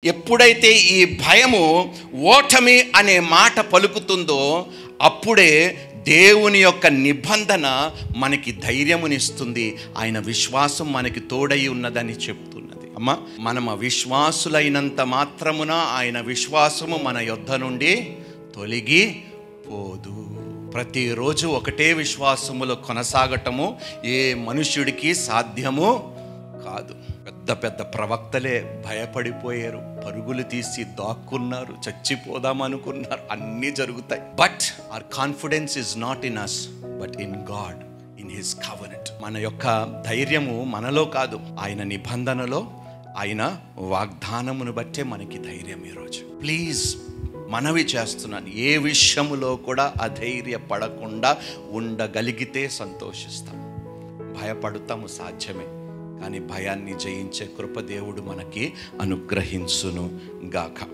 ఎప్పుడైతే ఈ భయము ఓటమి అనే మాట పలుకుతుందో అప్పుడే దేవుని యొక్క నిబంధన మనకి ధైర్యమునిస్తుంది. ఆయన విశ్వాసం మనకి తోడై ఉన్నదని చెప్తున్నది. అమ్మా, మనం అవిశ్వాసులైనంత మాత్రమున ఆయన విశ్వాసము మన యొద్ద నుండి తొలగిపోదు. ప్రతిరోజు ఒకటే విశ్వాసములో కొనసాగటము ఏ మనుష్యుడికి సాధ్యము కాదు. పెద్ద పెద్ద ప్రవక్తలే భయపడిపోయారు, పరుగులు తీసి దాక్కున్నారు, చచ్చిపోదామనుకున్నారు, అన్నీ జరుగుతాయి. But our confidence is not in us but in God, in his covenant. మన యొక్క ధైర్యము మనలో కాదు, ఆయన నిబంధనలో, ఆయన వాగ్దానమును బట్టే మనకి ధైర్యం. ఈరోజు ప్లీజ్ మనవి చేస్తున్నాను, ఏ విషయములో కూడా అధైర్యపడకుండా ఉండగలిగితే సంతోషిస్తాం. భయపడతాము సాధ్యమే, కానీ భయాన్ని జయించే కృప దేవుడు మనకి అనుగ్రహించును గాక.